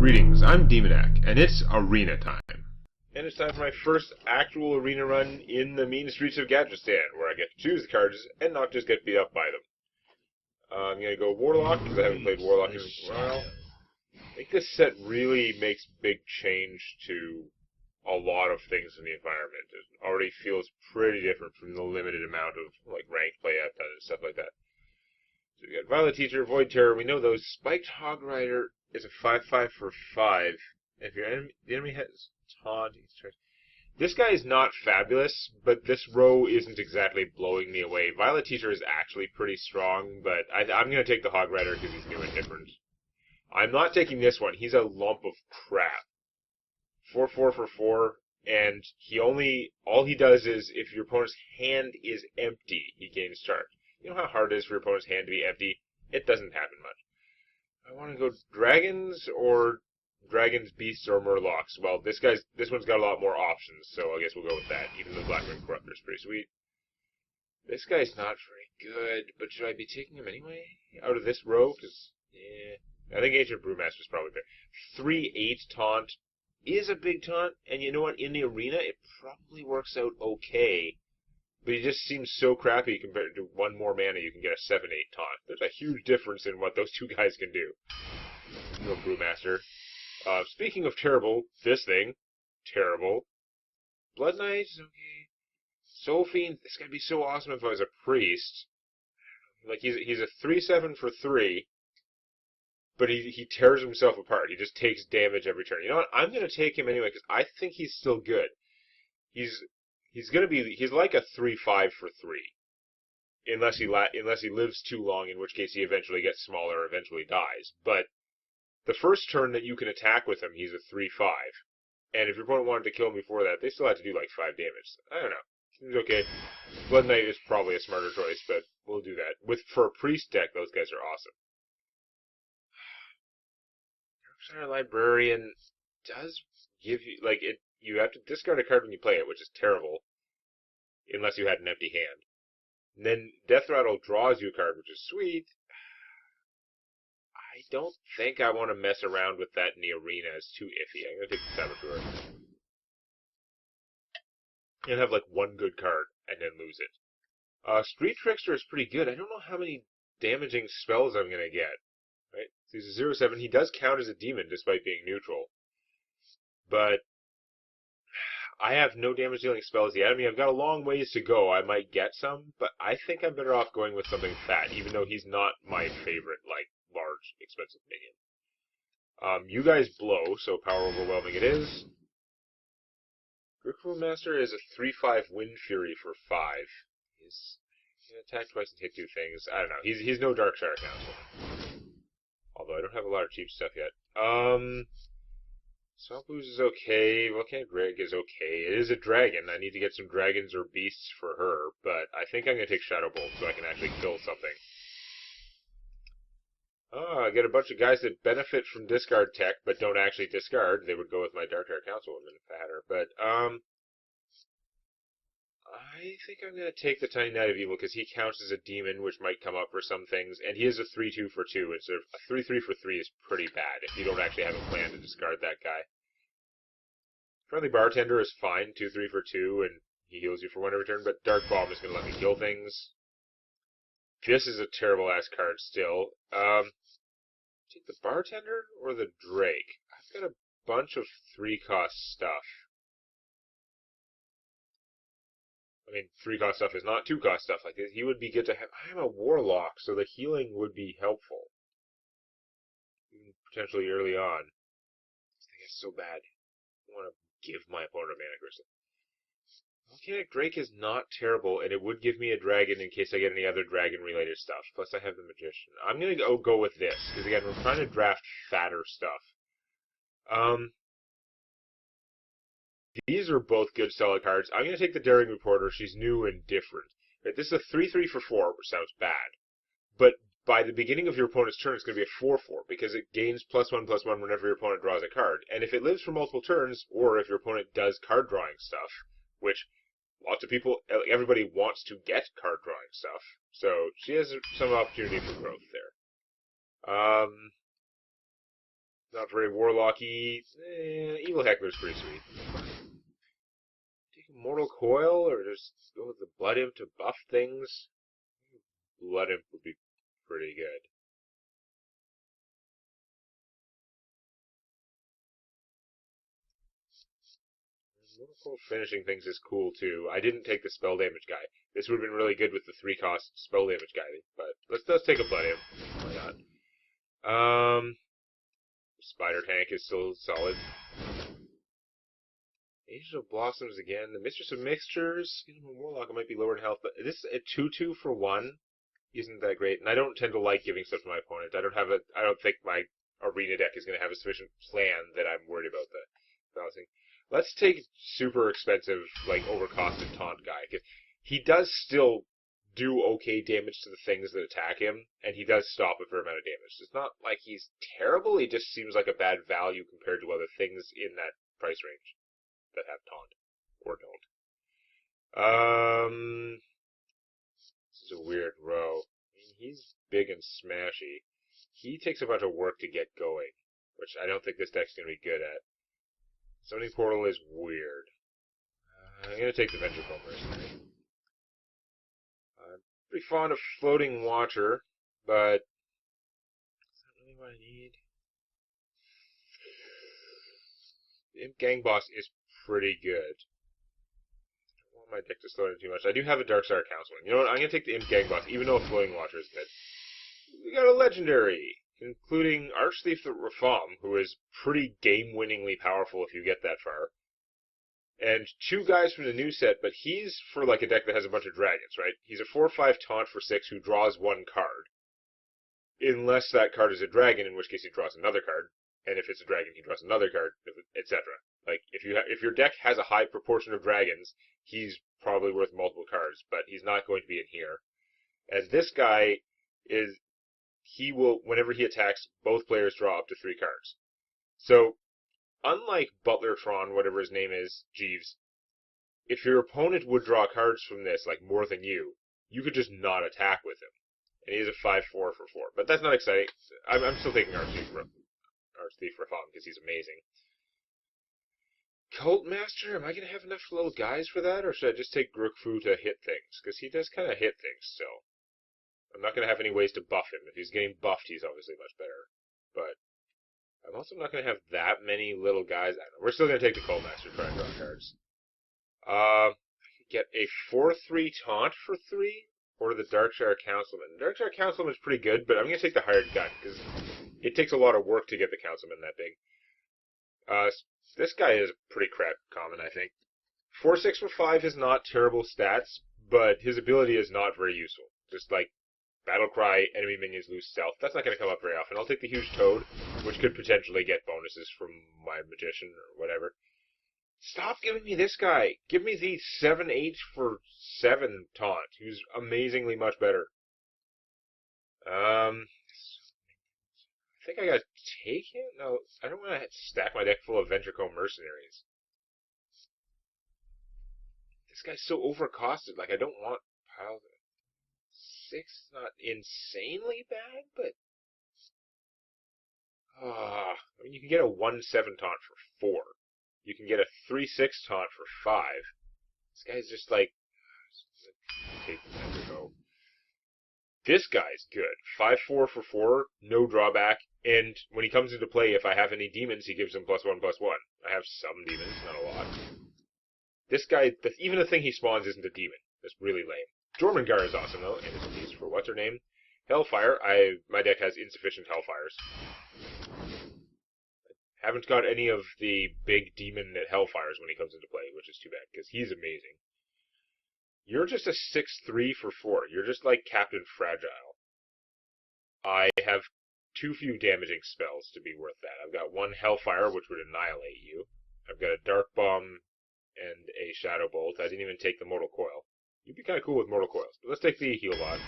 Greetings, I'm Demonac, and it's arena time. And it's time for my first actual arena run in the Mean Streets of Gadgetzan, where I get to choose the cards and not just get beat up by them. I'm going to go Warlock, because I haven't played Warlock in a while. I think this set really makes big change to a lot of things in the environment. It already feels pretty different from the limited amount of ranked play I've done and stuff like that. So we got Violet Teacher, Void Terror, we know those. Spiked Hog Rider is a 5/5 for 5. If the enemy has taunt, this guy is not fabulous, but this row isn't exactly blowing me away. Violet Teacher is actually pretty strong, but I'm going to take the Hog Rider because he's new and different. I'm not taking this one. He's a lump of crap. 4/4 for 4, and all he does is, if your opponent's hand is empty, he gains charge. You know how hard it is for your opponent's hand to be empty? It doesn't happen much. I want to go Dragons, or Dragons, Beasts, or Murlocs. Well, this one's got a lot more options, so I guess we'll go with that, even though Black Ring Corruptor is pretty sweet. This guy's not very good, but should I be taking him anyway? Out of this row? Because, yeah, I think Ancient Brewmaster is probably better. 3/8 taunt is a big taunt, and you know what? In the arena, it probably works out okay. But he just seems so crappy compared to one more mana you can get a 7/8 taunt. There's a huge difference in what those two guys can do. No Brewmaster. Speaking of terrible, this thing, terrible. Blood Knight is okay. Soul Fiend, this guy'd be so awesome if I was a priest. He's a 3/7 for 3, but he tears himself apart. He just takes damage every turn. You know what? I'm going to take him anyway because I think he's still good. He's like a 3/5 for 3, unless he lives too long, in which case he eventually gets smaller or eventually dies. But the first turn that you can attack with him, he's a 3/5, and if your opponent wanted to kill him before that, they still have to do like 5 damage. I don't know. Seems okay. Blood Knight is probably a smarter choice, but we'll do that. For a priest deck, those guys are awesome. Darksire Librarian does give you you have to discard a card when you play it, which is terrible, unless you had an empty hand. And then Death Rattle draws you a card, which is sweet. I don't think I want to mess around with that in the arena. It's too iffy. I'm going to take the Saboteur. And have one good card, and then lose it. Street Trickster is pretty good. I don't know how many damaging spells I'm going to get. Right? So he's a 0/7. He does count as a demon, despite being neutral. But I have no damage-dealing spells yet. I mean, I've got a long ways to go. I might get some, but I think I'm better off going with something fat, even though he's not my favorite, large, expensive minion. You guys blow, so power overwhelming it is. Griffin Master is a 3/5 Wind Fury for 5. He's going to attack twice and take 2 things. I don't know. He's no Darksire Council. Although I don't have a lot of cheap stuff yet. Swamp Ooze is okay. Volcanic Rig is okay. It is a dragon. I need to get some dragons or beasts for her, but I think I'm going to take Shadow Bolt so I can actually kill something. I get a bunch of guys that benefit from discard tech, but don't actually discard. They would go with my Darksire Councilwoman if I had her. But, I think I'm going to take the Tiny Knight of Evil because he counts as a demon, which might come up for some things, and he is a 3/2 for 2, and so a 3/3 for 3 is pretty bad if you don't actually have a plan to discard that guy. Friendly Bartender is fine, 2/3 for 2, and he heals you for 1 every turn, but Dark Bomb is going to let me kill things. This is a terrible-ass card still. Take the Bartender or the Drake? I've got a bunch of 3-cost stuff. I mean, 3-cost stuff is not 2-cost stuff. He would be good to have. I'm a Warlock, so the healing would be helpful. Even potentially early on. This thing is so bad. I want to give my opponent a Mana Crystal. Volcanic Drake is not terrible, and it would give me a dragon in case I get any other dragon-related stuff. Plus, I have the Magician. I'm going to go with this, because again, we're trying to draft fatter stuff. These are both good solid cards. I'm going to take the Daring Reporter. She's new and different. Right, this is a 3/3 for 4, which sounds bad. But by the beginning of your opponent's turn, it's going to be a 4/4, because it gains +1/+1 whenever your opponent draws a card. And if it lives for multiple turns, or if your opponent does card drawing stuff, which lots of people, everybody wants to get card drawing stuff, so she has some opportunity for growth there. Not very Warlocky. Evil Heckler's pretty sweet. Take a Mortal Coil, or just go with the Blood Imp to buff things? Blood Imp would be pretty good. Mortal Coil finishing things is cool too. I didn't take the spell damage guy. This would have been really good with the 3-cost spell damage guy, but let's take a Blood Imp. Why not? Spider Tank is still solid. Age of Blossoms again. The Mistress of Mixtures. Warlock might be lower in health, but this a 2/2 for 1 isn't that great. And I don't tend to like giving stuff to my opponent. I don't think my arena deck is going to have a sufficient plan that I'm worried about the balancing. Let's take super expensive, like overcosted taunt guy, because he does still do okay damage to the things that attack him, and he does stop a fair amount of damage. It's not like he's terrible. He just seems like a bad value compared to other things in that price range that have taunt or don't. This is a weird row. I mean, he's big and smashy. He takes a bunch of work to get going, which I don't think this deck's going to be good at. Summoning Portal is weird. I'm going to take the Ventricle Mercenary. I'm pretty fond of Floating Watcher, but is that really what I need? The Imp Gang Boss is pretty good. I don't want my deck to slow down too much. I do have a Darkstar Councilman. You know what? I'm going to take the Imp Gang Boss, even though Floating Watcher is good. We got a Legendary, including Archthief the Rafam, who is pretty game-winningly powerful if you get that far. And 2 guys from the new set, but he's for like a deck that has a bunch of dragons, right? He's a 4/5 taunt for 6 who draws 1 card. Unless that card is a dragon, in which case he draws another card. And if it's a dragon, he draws another card, etc. Like, if your deck has a high proportion of dragons, he's probably worth multiple cards, but he's not going to be in here. And this guy he will, whenever he attacks, both players draw up to 3 cards. So, unlike Butlertron, whatever his name is, Jeeves, if your opponent would draw cards from this, like more than you could just not attack with him. And he is a 5/4 for 4. But that's not exciting. I'm still taking Archthief Rafam because he's amazing. Cult Master, am I going to have enough little guys for that? Or should I just take Grookfu to hit things? Because he does kind of hit things still. I'm not going to have any ways to buff him. If he's getting buffed, he's obviously much better. But I'm also not going to have that many little guys. I don't know. We're still going to take the Cult Master to try and draw cards. I could get a 4/3 taunt for 3, or the Darkshire Councilman. The Darkshire Councilman is pretty good, but I'm going to take the Hired Gun, because it takes a lot of work to get the Councilman that big. This guy is pretty crap common, I think. 4/6 for 5 is not terrible stats, but his ability is not very useful. Just like Battlecry, enemy minions lose stealth. That's not going to come up very often. I'll take the Huge Toad, which could potentially get bonuses from my Magician or whatever. Stop giving me this guy. Give me the 7/8 for 7 taunt, who's amazingly much better. I think I gotta take him? No, I don't want to stack my deck full of Ventricle Mercenaries. This guy's so overcosted. Like, I don't want piles of 6 is not insanely bad, but I mean, you can get a 1/7 taunt for 4. You can get a 3/6 taunt for 5. This guy's just like, take the go. This guy's good. 5/4 for 4, no drawback, and when he comes into play, if I have any demons, he gives them +1/+1. I have some demons, not a lot. This guy, even the thing he spawns isn't a demon. That's really lame. Jormungandr is awesome, though, and it's a piece for what's her name? Hellfire. My deck has insufficient Hellfires. I haven't got any of the big demon that Hellfires when he comes into play, which is too bad, because he's amazing. You're just a 6/3 for 4. You're just like Captain Fragile. I have too few damaging spells to be worth that. I've got 1 Hellfire, which would annihilate you. I've got a Dark Bomb and a Shadow Bolt. I didn't even take the Mortal Coil. You'd be kind of cool with Mortal Coils. But let's take the Heal Bot.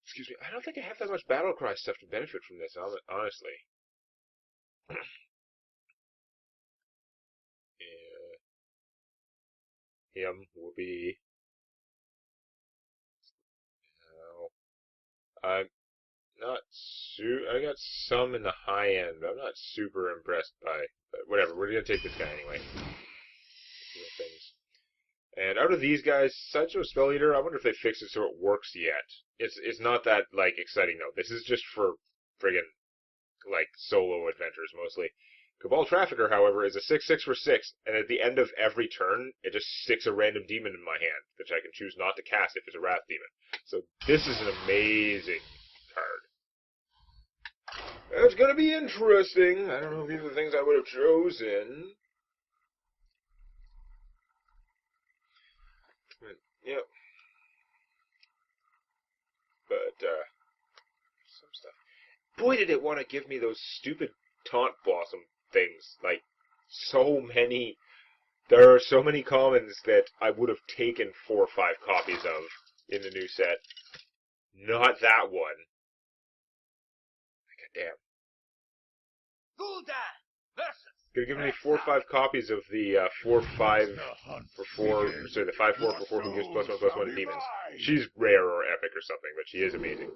Excuse me. I don't think I have that much Battlecry stuff to benefit from this, honestly. Him will be... No. I got some in the high end, but I'm not super impressed by. But whatever, we're gonna take this guy anyway. Things. And out of these guys, Sideshow Spell Eater, I wonder if they fixed it so it works yet. It's not that like exciting though. This is just for friggin' like solo adventures mostly. Cabal Trafficker, however, is a 6/6 for 6, and at the end of every turn, it just sticks a random demon in my hand, which I can choose not to cast if it's a Wrath Demon. So this is an amazing card. It's gonna be interesting. I don't know if these are the things I would have chosen. Yep. But, some stuff. Boy, did it want to give me those stupid Taunt Blossom things. Like, so many. There are so many commons that I would have taken 4 or 5 copies of in the new set. Not that one. God damn. Could have given me 4 or 5 copies of the 4/5 for 4. Sorry, the 5/4 for 4 who gives +1/+1 to demons. She's rare or epic or something, but she is amazing.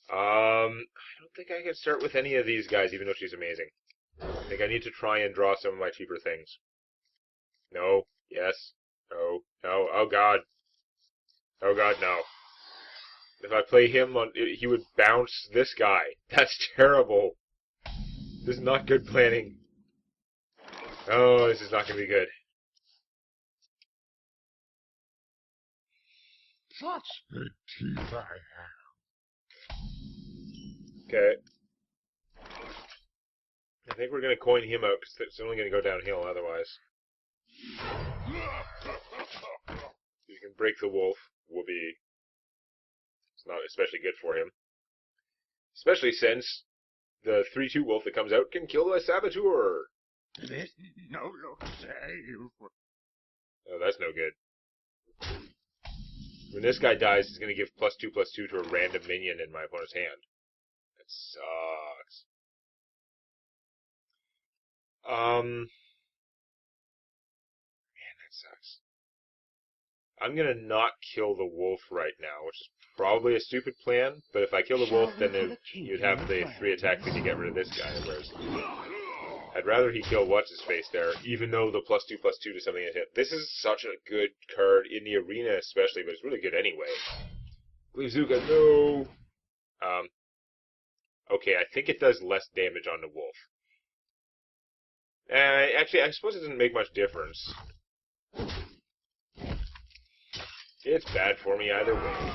I don't think I can start with any of these guys, even though she's amazing. I think I need to try and draw some of my cheaper things. No. Yes. No. No. Oh god. Oh god, no. If I play him, he would bounce this guy. That's terrible. This is not good planning. Oh, this is not going to be good. Such good teeth I have. Okay. I think we're going to coin him out, because it's only going to go downhill otherwise. You can break the wolf. Will be... It's not especially good for him. Especially since the 3/2 wolf that comes out can kill the Saboteur. This no look save. Oh, that's no good. When this guy dies, he's going to give +2/+2 to a random minion in my opponent's hand. That sucks. Man, that sucks. I'm going to not kill the wolf right now, which is probably a stupid plan, but if I kill the wolf, then you'd have the 3 attack speed to get rid of this guy, whereas I'd rather he kill what's-his-face there, even though the +2/+2 to something is hit. This is such a good card in the arena especially, but it's really good anyway. Gleezuka, no! Okay, I think it does less damage on the wolf. Actually, I suppose it doesn't make much difference. It's bad for me either way.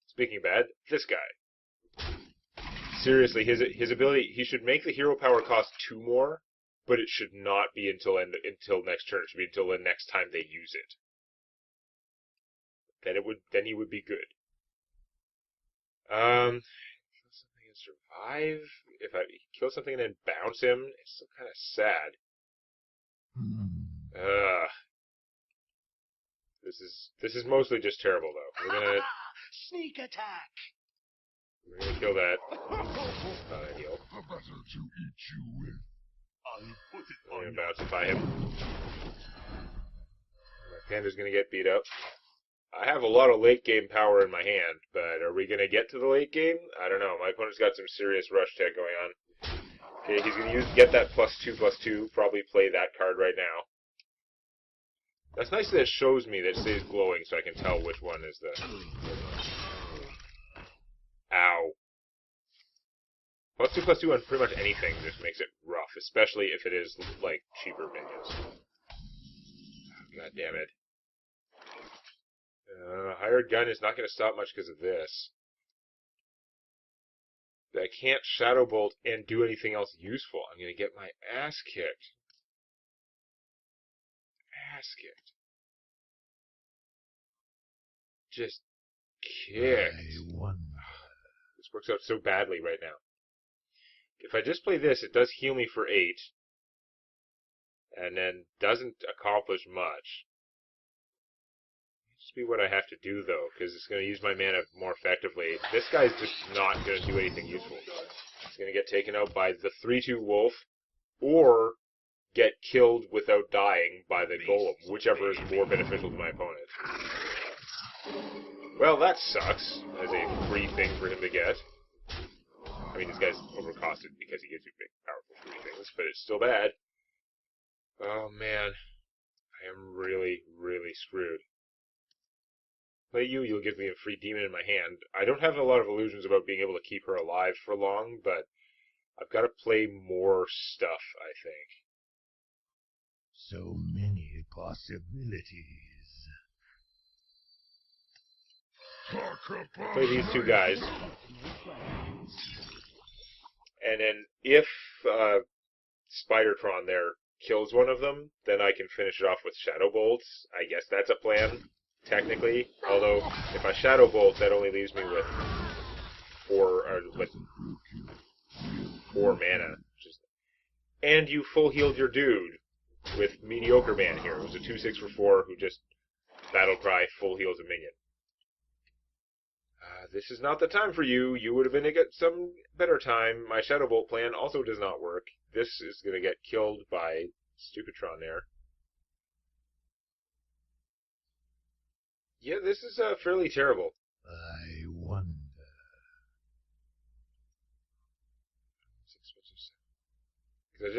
Speaking of bad, this guy. Seriously, his ability, he should make the hero power cost 2 more, but it should not be until next turn. It should be until the next time they use it. Then he would be good. Kill something and survive. If I kill something and then bounce him, it's still kind of sad. This is mostly just terrible though. We're gonna sneak attack. We're gonna kill that. Not ideal. The better to eat you with. I'll put it I'm gonna bouncify him. My panda's gonna get beat up. I have a lot of late game power in my hand, but are we gonna get to the late game? I don't know. My opponent's got some serious rush tech going on. Okay, he's gonna get that +2/+2. Probably play that card right now. That's nice that it shows me that it stays glowing so I can tell which one is the... Ow. +2/+2 on pretty much anything just makes it rough, especially if it is, like, cheaper minions. God damn it. Hired Gun is not going to stop much because of this. I can't Shadow Bolt and do anything else useful. I'm going to get my ass kicked. Ass kicked. Just kicked. This works out so badly right now. If I just play this, it does heal me for 8. And then doesn't accomplish much. Just be what I have to do, though, because it's going to use my mana more effectively. This guy's just not going to do anything useful. He's going to get taken out by the 3/2 wolf, or get killed without dying by the golem, whichever is more beneficial to my opponent. Well, that sucks, as a free thing for him to get. I mean, this guy's overcosted because he gives you big, powerful free things, but it's still bad. Oh, man. I am really, really screwed. Play you, you'll give me a free demon in my hand. I don't have a lot of illusions about being able to keep her alive for long, but I've got to play more stuff, I think. So many possibilities. Play these two guys. And then if Spidertron there kills one of them, then I can finish it off with Shadow Bolts. I guess that's a plan, technically. Although, if I Shadow Bolt, that only leaves me with 4 mana. And you full healed your dude with Mediocre Man here. It was a 2/6 for 4 who just Battle Cry full heals a minion. This is not the time for you. You would have been at some better time. My Shadow Bolt plan also does not work. This is going to get killed by Stupidtron there. Yeah, this is fairly terrible. I wonder.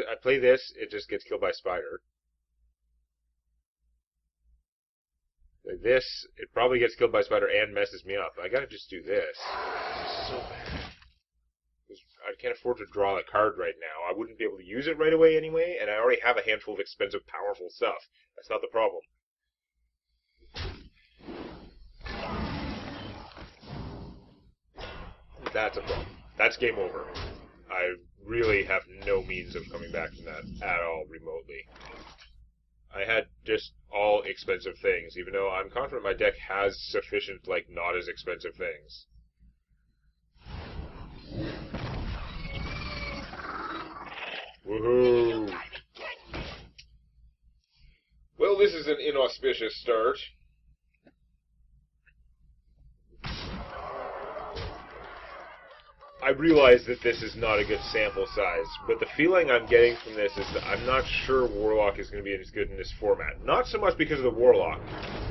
I play this, it just gets killed by Spider. Like this, it probably gets killed by Spider and messes me up. I gotta just do this. It's so bad. I can't afford to draw a card right now. I wouldn't be able to use it right away anyway, and I already have a handful of expensive, powerful stuff. That's not the problem. That's a problem. That's game over. I really have no means of coming back from that at all remotely. I had just all expensive things, even though I'm confident my deck has sufficient, like, not as expensive things. Woohoo! Well, this is an inauspicious start. I realize that this is not a good sample size, but the feeling I'm getting from this is that I'm not sure Warlock is going to be as good in this format. Not so much because of the Warlock,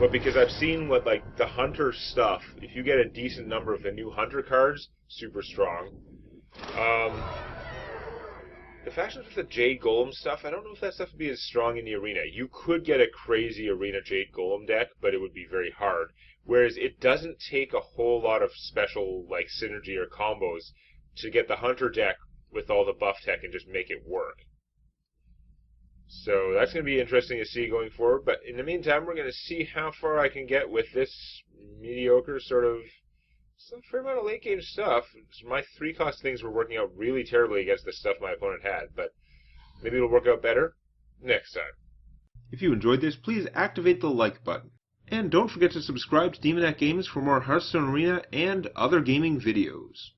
but because I've seen what, like, the Hunter stuff, if you get a decent number of the new Hunter cards, super strong. The factions with the Jade Golem stuff, I don't know if that stuff would be as strong in the arena. You could get a crazy arena Jade Golem deck, but it would be very hard. Whereas it doesn't take a whole lot of special, like, synergy or combos to get the Hunter deck with all the buff tech and just make it work. So that's going to be interesting to see going forward. But in the meantime, we're going to see how far I can get with this mediocre sort of some fair amount of late game stuff. My 3-cost things were working out really terribly against the stuff my opponent had, but maybe it'll work out better next time. If you enjoyed this, please activate the like button. And don't forget to subscribe to Demonet Games for more Hearthstone Arena and other gaming videos.